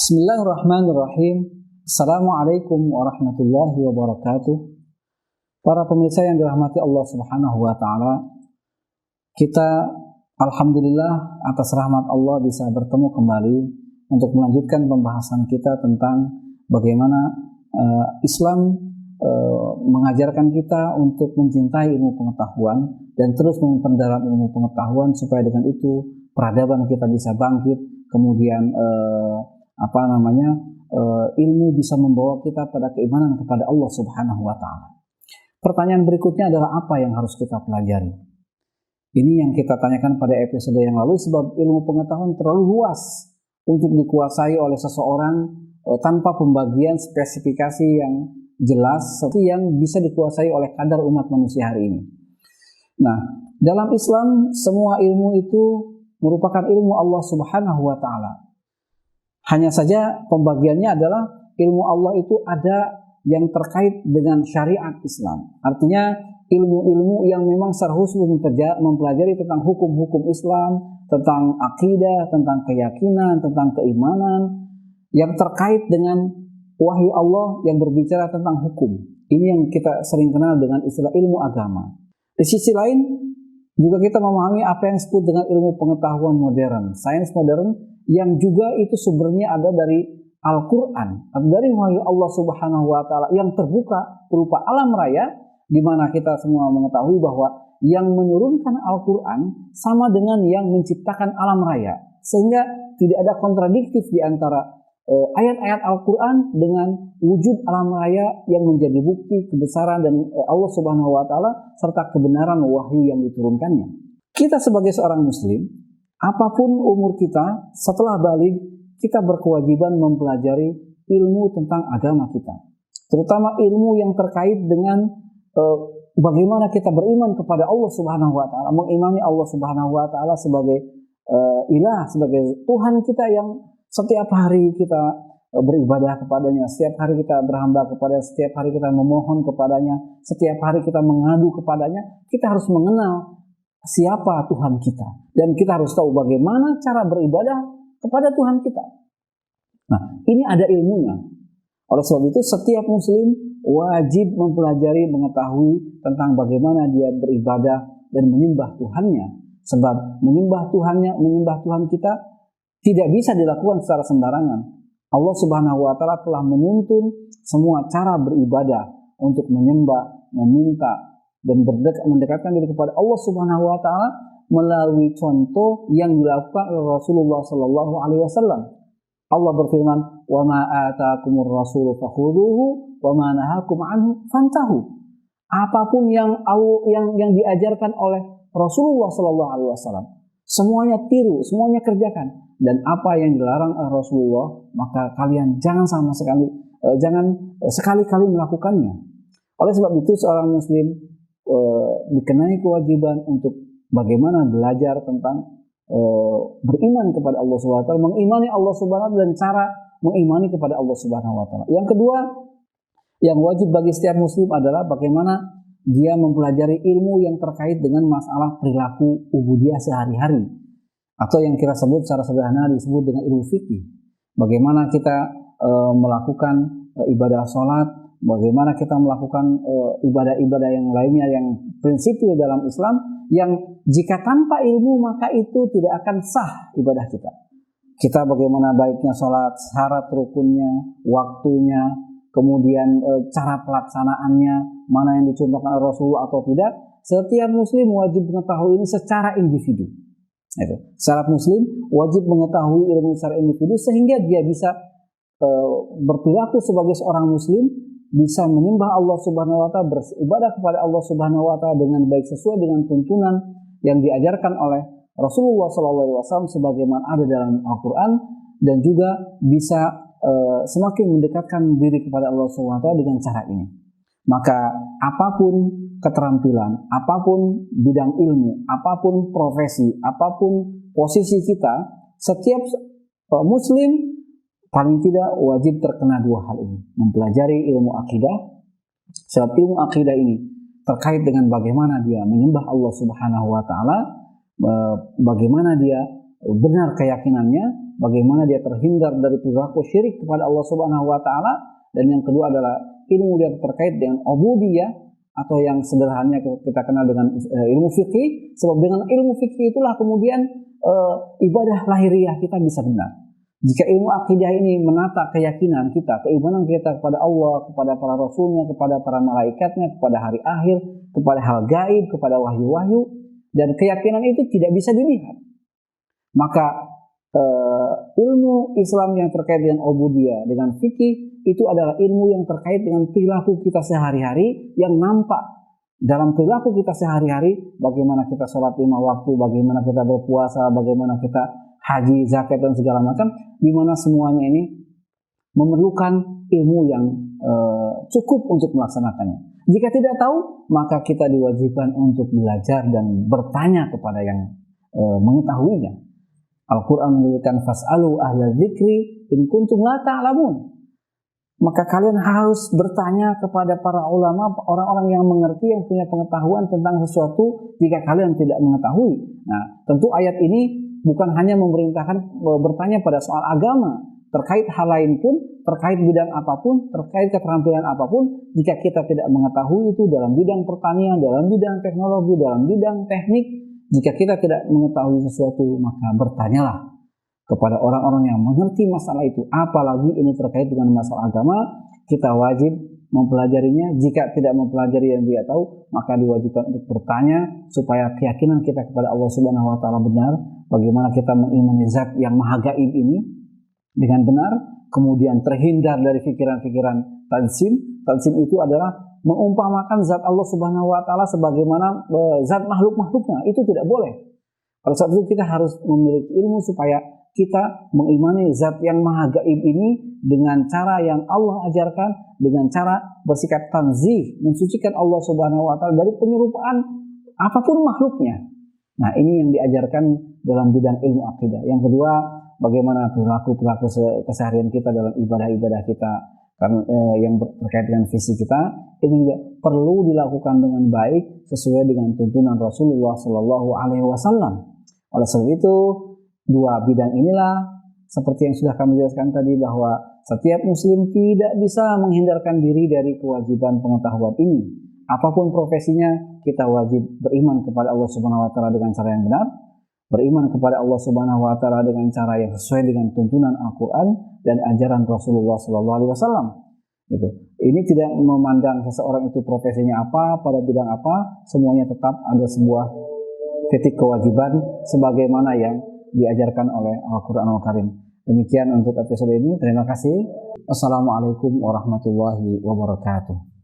Bismillahirrahmanirrahim. Assalamualaikum warahmatullahi wabarakatuh. Para pemirsa yang dirahmati Allah Subhanahu wa taala, kita alhamdulillah atas rahmat Allah bisa bertemu kembali untuk melanjutkan pembahasan kita tentang bagaimana Islam mengajarkan kita untuk mencintai ilmu pengetahuan dan terus memperdalam ilmu pengetahuan supaya dengan itu peradaban kita bisa bangkit, kemudian ilmu bisa membawa kita pada keimanan kepada Allah Subhanahu wa taala. Pertanyaan berikutnya adalah apa yang harus kita pelajari? Ini yang kita tanyakan pada episode yang lalu, sebab ilmu pengetahuan terlalu luas untuk dikuasai oleh seseorang tanpa pembagian spesifikasi yang jelas seperti yang bisa dikuasai oleh kadar umat manusia hari ini. Nah, dalam Islam semua ilmu itu merupakan ilmu Allah Subhanahu wa taala. Hanya saja pembagiannya adalah ilmu Allah itu ada yang terkait dengan syariat Islam. Artinya ilmu-ilmu yang memang secara khusus mempelajari tentang hukum-hukum Islam, tentang akidah, tentang keyakinan, tentang keimanan, yang terkait dengan wahyu Allah yang berbicara tentang hukum. Ini yang kita sering kenal dengan istilah ilmu agama. Di sisi lain juga kita memahami apa yang disebut dengan ilmu pengetahuan modern, sains modern, yang juga itu sumbernya ada dari Al-Quran atau dari wahyu Allah Subhanahu wa taala yang terbuka berupa alam raya, di mana kita semua mengetahui bahwa yang menurunkan Al-Quran sama dengan yang menciptakan alam raya, sehingga tidak ada kontradiktif di antara ayat-ayat Al-Quran dengan wujud alam raya yang menjadi bukti kebesaran dan Allah Subhanahu wa taala serta kebenaran wahyu yang diturunkannya. Kita sebagai seorang muslim, apapun umur kita, setelah balik kita berkewajiban mempelajari ilmu tentang agama kita, terutama ilmu yang terkait dengan bagaimana kita beriman kepada Allah Subhanahu wa taala, mengimani Allah Subhanahu wa taala sebagai ilah, sebagai Tuhan kita yang setiap hari kita beribadah kepadanya, setiap hari kita berhamba kepadanya, setiap hari kita memohon kepadanya, setiap hari kita mengadu kepadanya. Kita harus mengenal siapa Tuhan kita, dan kita harus tahu bagaimana cara beribadah kepada Tuhan kita. Nah, ini ada ilmunya. Oleh sebab itu setiap muslim wajib mempelajari, mengetahui tentang bagaimana dia beribadah dan menyembah Tuhannya. Sebab menyembah Tuhan kita tidak bisa dilakukan secara sembarangan. Allah Subhanahu wa taala telah menuntun semua cara beribadah untuk menyembah, meminta, dan mendekatkan diri kepada Allah Subhanahu wa taala melalui contoh yang dilakukan oleh Rasulullah sallallahu alaihi wasallam. Allah berfirman, "Wa ma ataakumur rasulu fakhudhuhu wa ma nahakum anhu fantahu." Apapun yang diajarkan oleh Rasulullah sallallahu alaihi wasallam, semuanya tiru, semuanya kerjakan. Dan apa yang dilarang oleh Rasulullah, maka kalian jangan sekali-kali melakukannya. Oleh sebab itu seorang muslim dikenai kewajiban untuk bagaimana belajar tentang beriman kepada Allah Subhanahu wa taala, mengimani Allah Subhanahu wa taala, dan cara mengimani kepada Allah Subhanahu wa taala. Yang kedua, yang wajib bagi setiap muslim adalah bagaimana dia mempelajari ilmu yang terkait dengan masalah perilaku ubudiyah sehari-hari, atau yang kita sebut secara sederhana disebut dengan ilmu fikih. Bagaimana kita melakukan ibadah sholat, bagaimana kita melakukan ibadah-ibadah yang lainnya yang prinsipil dalam Islam, yang jika tanpa ilmu maka itu tidak akan sah ibadah kita. Kita bagaimana baiknya sholat, syarat rukunnya, waktunya, kemudian cara pelaksanaannya, mana yang dicontohkan oleh Rasulullah atau tidak. Setiap muslim wajib mengetahui ini secara individu. Syarat muslim wajib mengetahui ilmu secara individu sehingga dia bisa berperilaku sebagai seorang muslim, bisa menyembah Allah Subhanahu wa taala, beribadah kepada Allah Subhanahu wa taala dengan baik sesuai dengan tuntunan yang diajarkan oleh Rasulullah SAW sebagaimana ada dalam Al-Quran, dan juga bisa semakin mendekatkan diri kepada Allah Subhanahu wa taala dengan cara ini. Maka apapun keterampilan, apapun bidang ilmu, apapun profesi, apapun posisi kita, setiap muslim paling tidak wajib terkena dua hal ini. Mempelajari ilmu akidah, sebab ilmu akidah ini terkait dengan bagaimana dia menyembah Allah Subhanahu wa taala, bagaimana dia benar keyakinannya, bagaimana dia terhindar dari perilaku syirik kepada Allah Subhanahu wa taala, dan yang kedua adalah ilmu yang terkait dengan ubudiyah atau yang sederhananya kita kenal dengan ilmu fikih. Sebab dengan ilmu fikih itulah kemudian ibadah lahiriah kita bisa benar. Jika ilmu akidah ini menata keyakinan kita, keimanan kita kepada Allah, kepada para rasulnya, kepada para malaikatnya, kepada hari akhir, kepada hal gaib, kepada wahyu-wahyu, dan keyakinan itu tidak bisa dilihat, maka ilmu Islam yang terkait dengan ubudiyah, dengan fikih, itu adalah ilmu yang terkait dengan perilaku kita sehari-hari yang nampak dalam perilaku kita sehari-hari. Bagaimana kita sholat 5 waktu, bagaimana kita berpuasa, bagaimana kita haji, zakat, dan segala macam, di mana semuanya ini memerlukan ilmu yang cukup untuk melaksanakannya. Jika tidak tahu, maka kita diwajibkan untuk belajar dan bertanya kepada yang mengetahuinya. Al-Quran menyebutkan fas'alu ahla dzikri in kuntum la ta'lamun. Maka kalian harus bertanya kepada para ulama, orang-orang yang mengerti, yang punya pengetahuan tentang sesuatu jika kalian tidak mengetahui. Nah, tentu ayat ini bukan hanya memerintahkan bertanya pada soal agama, terkait hal lain pun, terkait bidang apapun, terkait keterampilan apapun, jika kita tidak mengetahui itu dalam bidang pertanian, dalam bidang teknologi, dalam bidang teknik, jika kita tidak mengetahui sesuatu, maka bertanyalah kepada orang-orang yang mengerti masalah itu. Apalagi ini terkait dengan masalah agama, kita wajib mempelajarinya. Jika tidak mempelajari yang dia tahu, maka diwajibkan untuk bertanya supaya keyakinan kita kepada Allah Subhanahu wa taala benar. Bagaimana kita mengimani zat yang maha gaib ini dengan benar, kemudian terhindar dari pikiran-pikiran tanzim. Tanzim itu adalah mengumpamakan zat Allah Subhanahu wa taala sebagaimana zat makhluk-makhluknya. Itu tidak boleh. Pada saat itu kita harus memiliki ilmu supaya kita mengimani zat yang maha gaib ini dengan cara yang Allah ajarkan, dengan cara bersikap tanzih, mensucikan Allah Subhanahu wa taala dari penyerupaan apapun makhluknya. Nah, ini yang diajarkan dalam bidang ilmu akidah. Yang kedua, bagaimana perilaku keseharian kita dalam ibadah-ibadah kita yang terkait dengan visi kita, itu juga perlu dilakukan dengan baik sesuai dengan tuntunan Rasulullah Shallallahu Alaihi Wasallam. Oleh sebab itu, dua bidang inilah seperti yang sudah kami jelaskan tadi, bahwa setiap muslim tidak bisa menghindarkan diri dari kewajiban pengetahuan ini. Apapun profesinya, kita wajib beriman kepada Allah Subhanahu wa taala dengan cara yang benar, beriman kepada Allah Subhanahu wa taala dengan cara yang sesuai dengan tuntunan Al-Qur'an dan ajaran Rasulullah sallallahu alaihi wasallam. Gitu. Ini tidak memandang seseorang itu profesinya apa, pada bidang apa, semuanya tetap ada sebuah titik kewajiban sebagaimana yang diajarkan oleh Al-Qur'an Al-Karim. Demikian untuk episode ini. Terima kasih. Assalamualaikum warahmatullahi wabarakatuh.